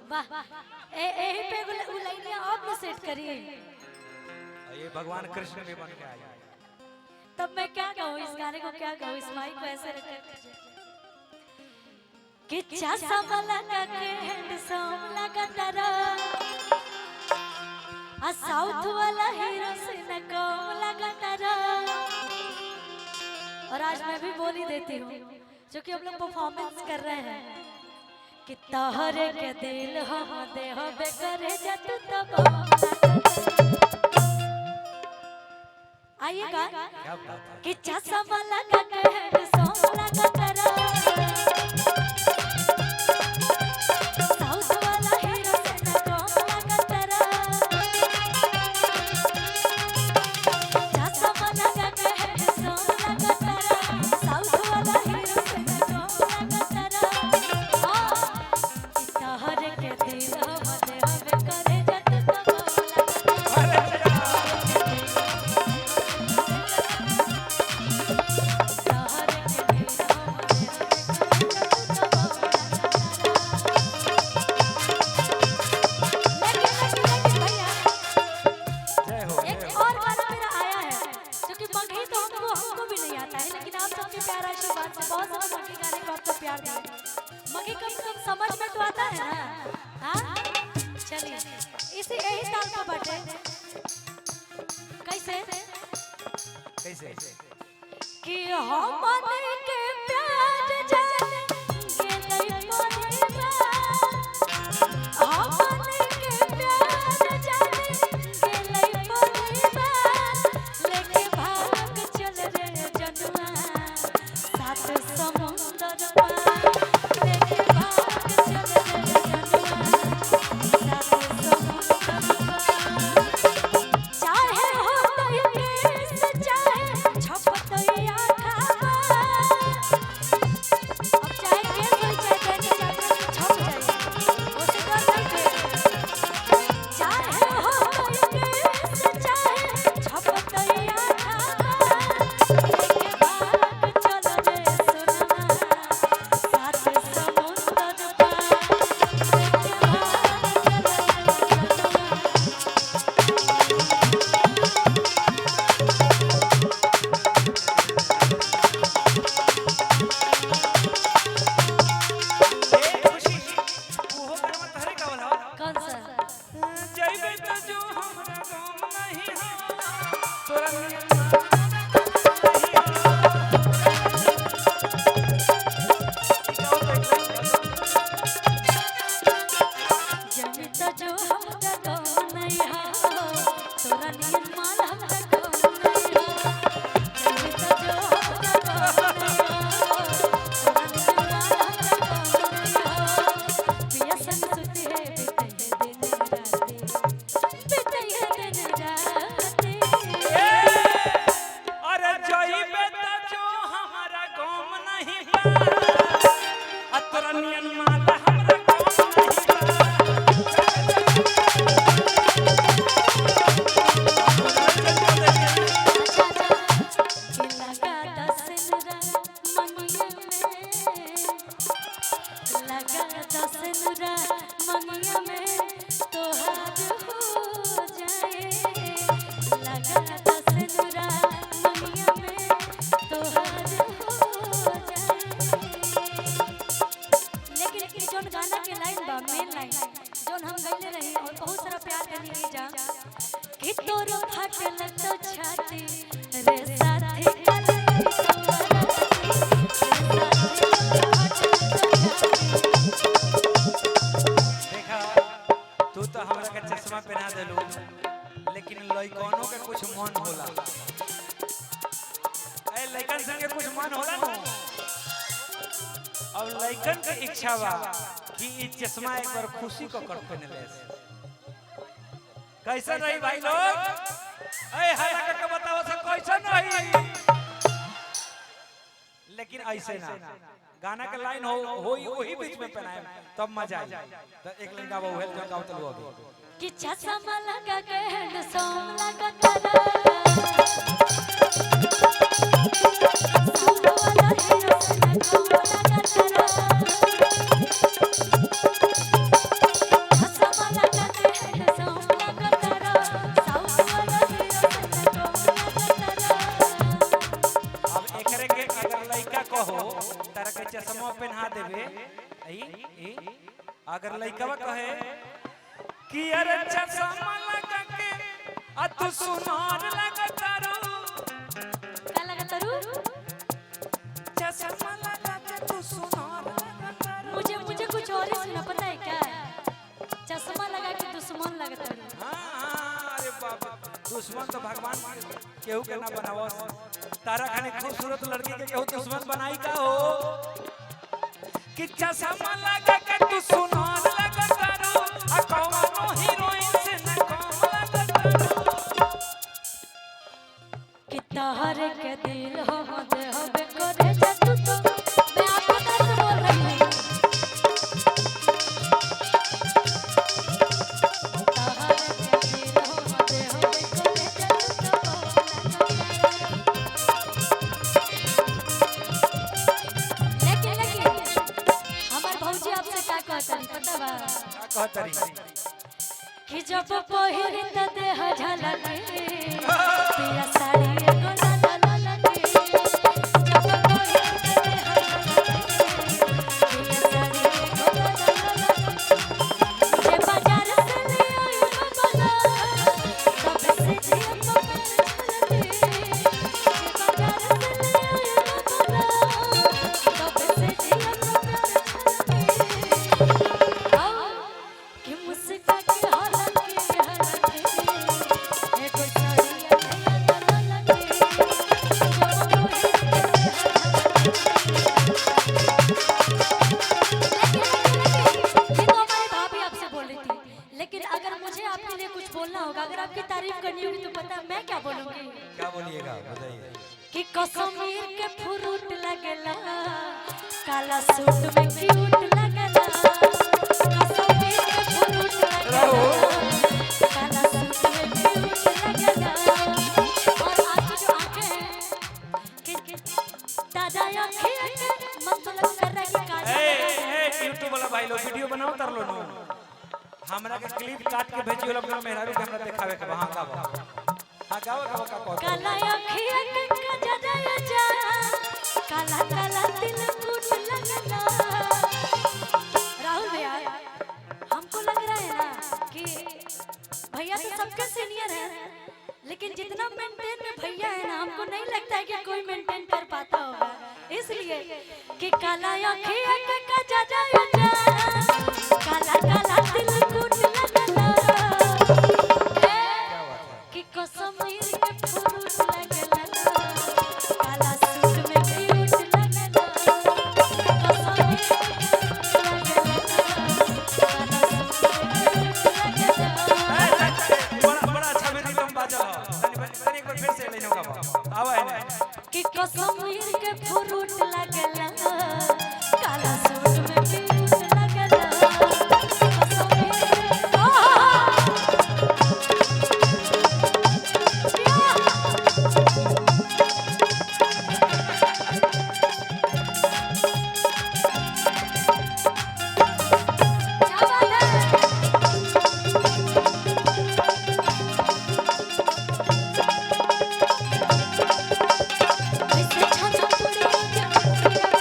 वाह यही पे लाइनिया आप ने सेट करी। ये भगवान कृष्ण भी बन के आए। तब मैं क्या कहूँ इस गाने को, क्या कहूँ इस माइक को ऐसे रखे कि चश्मा लगा के हैंडसम लगा तारा आ साउथ वाला हीरो से न कम लगा तारा। और आज मैं भी बोल ही देती हूँ जो कि हम लोग परफॉर्मेंस कर रहे हैं कि तोहरे के दिल हम दे हो बेकरे जत तब आइएगा कि चश्मा लगा के हैंडसम लगा तारा साउथ वाला हीरो से न कम लगा तारा। चश्मा लगा के हैंडसम लगा तारा साउथ वाला हीरो से न कम लगा तारा। तोहरे के दिल हम दे हो बेकरे जत तब मगे कम से कम समझ में तो आता है ना। हाँ चलिए इसी यही ताल पर बैठे कैसे कैसे कि हम के प्यार जाने गेलै परिवार हम के प्यार जाने गेलै परिवार लेके भाग चल रे जनुआ सात समुंदर पार लेके भाग चल रे जनुआ सात समुंदर पार। चाहे हो तई केस चाहे छपतई आखा अब चाहे केस हो चाहे जाने छप जाए उसे डर नहीं थे। चाहे हो तई केस चाहे छपतई आखा लेके भाग चल रे सोना सात समुंदर पार लेके खुशी वो करम तहरे का वाला कौन सा जइबे त जो हमरा गम नहीं हो तोरा नियन जमित जो हमरा गम नहीं हो तोरा नियन माल हमरा गम नहीं हो। जमित जो हमरा गम नहीं हो तोरा नियन माल हमरा गम नहीं हो। पिया संग सुते बीते दिन राती अरे जइबे त जो हमरा गम नहीं बा आ तोरा नियन माल हमरा गम नहीं मंगिया में तोहार हो जाए लगा दसनुरा मंगिया में तोहार हो जाए। लेकिन जोन गाना के लाइन बा मेन लाइन जोन हम गइले रही और बहुत सारा प्यार देनी की जा कि तोरो फाटल तो छाती रे साथी देखा तू तो हमरा के चश्मा पहना देलू लेकिन लइकनो के कुछ मन होला ए लइकन संगे कुछ मन होला न अब लइकन के इच्छा बा कि ई चश्मा एक बार खुशी को कर पहन ले कैसा रही भाई लोग ए हरा के बताओ से कैसा नहीं लेकिन ऐसे ना गाना के लाइन हो वही बीच में पहनाए तब मजा आई तो एक लाइन गाओ हेल जो गाओ तलू अभी कि चश्मा लगा के हैंडसम लगा तारा साउथ वाला हीरो से न कम लगा तारा। अगर लइकवा कहे कि अरे चश्मा लगा के आ तू सुनार लगतारू का लगा तरू चश्मा लगा के तू सुनार लगतारू मुझे कुछ और ही सुना पता है क्या चश्मा लगा के दुश्मन लगता है हां अरे बाबा दुश्मन तो भगवान केहू के ना बनावस तारा खाने खूबसूरत लड़की के केहू दुश्मन बनाई का हो कि चश्मा लगा के तू सुनार लगतारू आ कौनो हीरोइन से न कम लगतारू कि तहरे के दिल हो दे होबे करे जा तू तो मैं आपको कैसे बोल रही हूं तहरे के दिल हो दे होबे करे जा तू तो लेकिन हमार भौजी आपसे का कहतन पता बा का कहतरी कि जब पहिरी त देह झलके पिया साड़ी एगो लाला ललके जब पहिरी त देह झलके पिया साड़ी एगो लाला ललके जे बाजार से ले आई बबला तब से जिया तो मेरे झलके जे बाजार से ले आई बबला तब से जिया तो मेरे झलके आओ कि मुस्का के हलके एको साड़िया नया ललके जब मोहित ये तो हमारी भाभी आपसे बोल रही थी लेकिन अगर मुझे आपके लिए कुछ बोलना होगा अगर आपकी तारीफ करनी होगी तो पता है मैं क्या बोलूंगी क्या बोलिएगा बताइए कि कश्मीर के फ्रूट लगेला काला सूट में क्यूट लगेला कश्मीर के फ्रूट लगेला काला सूट में क्यूट लगेला और आपकी जो आंखें हैं कि ताजा आंखें मन तो लग कर रहा है कि काजल ए YouTube वाला भाई लोग वीडियो बनाओ तर लो नो हमरा के क्लिप काट के भेजियो लोग मेहरारू के हमरा दिखावे के वहां का हां गाओ का कहो काला आंखें के कजरा जा काला काला दिल कूट लगला राहुल भैया हमको लग रहा है ना कि भैया तो सबके सीनियर है लेकिन जितना मेंटेन में भैया है ना हमको नहीं लगता है कि कोई मेंटेन कर पाता होगा इसलिए कि काला आंखें के कजरा जा काला काला दिल कूट लगला कि कश्मीर के फ्रूट लगेला काला सूट में क्यूट लगेला कश्मीर के फ्रूट लगेला काला सूट में क्यूट लगेला बड़ा अच्छा में रिदम बाजा तनी एक बार फिर से लेनो का आवा है ना कि कश्मीर के फ्रूट लगेला काला सूट में क्यूट लगेला कश्मीर क्या बात है ऐसे छाछा पूरी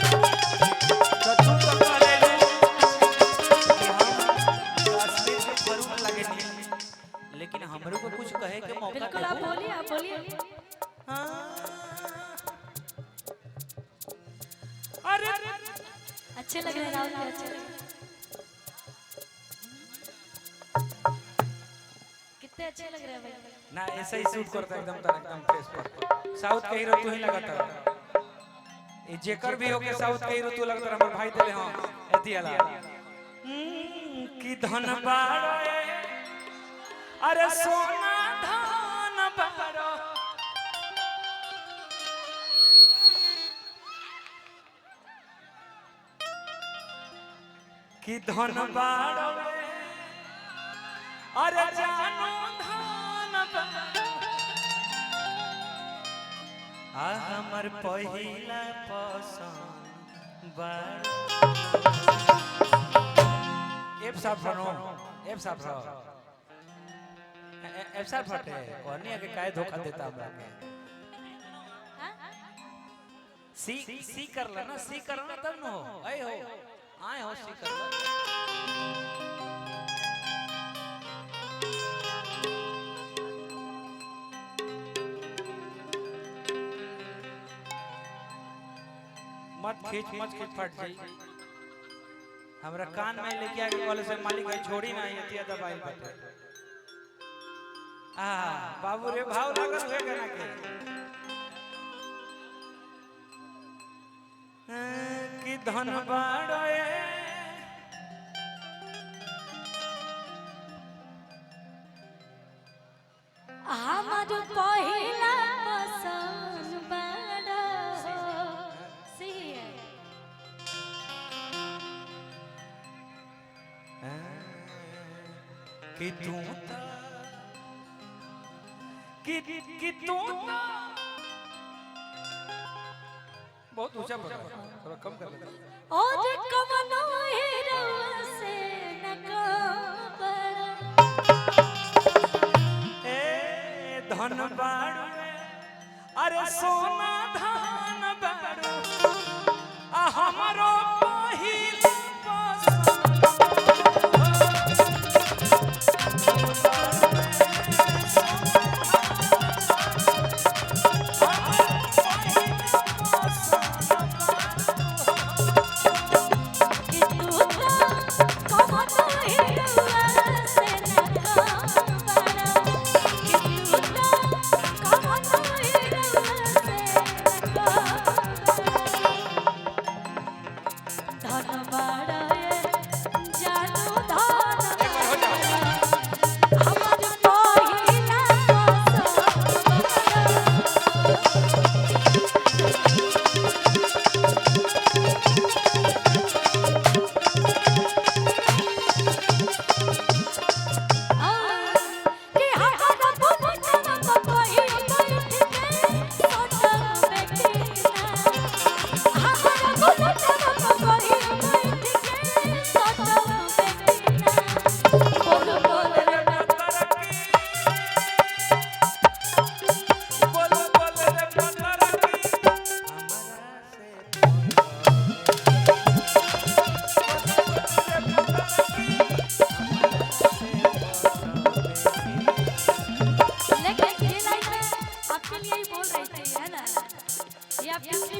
तो तू तो कहले कि हम कश्मीर के फ्रूट लगे नहीं लेकिन हमरो को कुछ कहे के मौका बिल्कुल आप बोलिए अरे अच्छे लग रहे हैं राहुल जी अच्छे लग रहे हैं। कितने अच्छे लग रहे हैं भाई ना ऐसा ही शूट करता एकदम फेस पर साउथ के हीरो तू ही लगाता ये जेकर भी होके साउथ के हीरो तू लगता हमर भाई देले हां एती आला की धन बाड़े अरे सोना धन बाड़ो की धन बाड़ो अरे जानो धन बाड़ो आ हमर पहिला पसंद बाड़ो एफ साफ रनो एफ साफ रहो एफ साफ हटे कहनी है कि काहे धोखा देता हमरा के सी कर ला ना, सी कर ना तब न हो आए हो सी कर ला। मत खींच फट जाई। हमरा कान में लेके आके कॉलेज से मालिक है छोड़ी ना ये दबाई बटे। बाबू रे भाव लागल हुए गना के कि धन बाड़े हमार पहिला पसंद बड़ा सिया कि तू बहुत ऊंचा बोल रहा है, थोड़ा कम कर ले। और कमनो हीरो से न बड़ा ए धन बाड़ू अरे सोना धान बाड़ू हमारो पहिल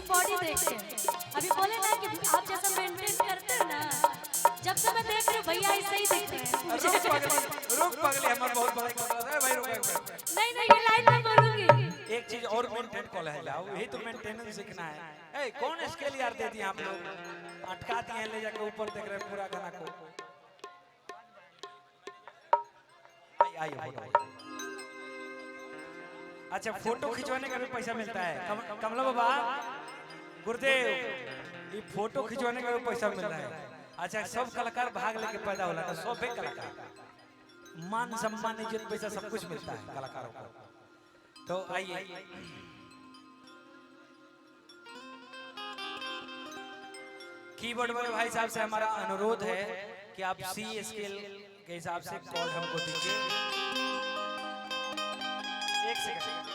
बॉडी देखते अभी बोले ना कि आप जैसा मेंटेन करते हैं ना, जब से मैं देख रही हूँ भैया ऐसे ही दिखते हैं। रुक पगली हमारा बहुत बड़ा कपड़ा है भाई, रुक। नहीं ये लाइन में बोलूंगी। एक चीज और मेंटेन कॉल है जाओ, यही तो मेंटेनेंस सीखना है। ए कौन स्केल यार दे दिए आप लोग, अटका दिए ले जाके ऊपर देख रहे पूरा गाना को। आइए अच्छा फोटो खिंचवाने का भी पैसा मिलता है कमला बाबा गुरुदेव, ये फोटो खिंचवाने का भी पैसा मिल रहा है। अच्छा सब कलाकार भाग लेके पैदा होला ना, सब कलाकार मान सम्मान इज्जत पैसा सब कुछ मिलता है कलाकारों को। तो आइए कीबोर्ड वाले भाई साहब से हमारा अनुरोध है कि आप सी स्केल के हिसाब से कॉर्ड हमको दीजिए। एक सेकंड,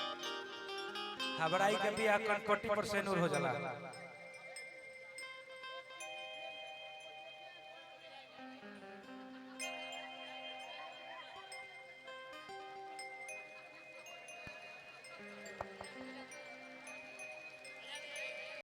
हबड़ाई के भी 40% हो जाला।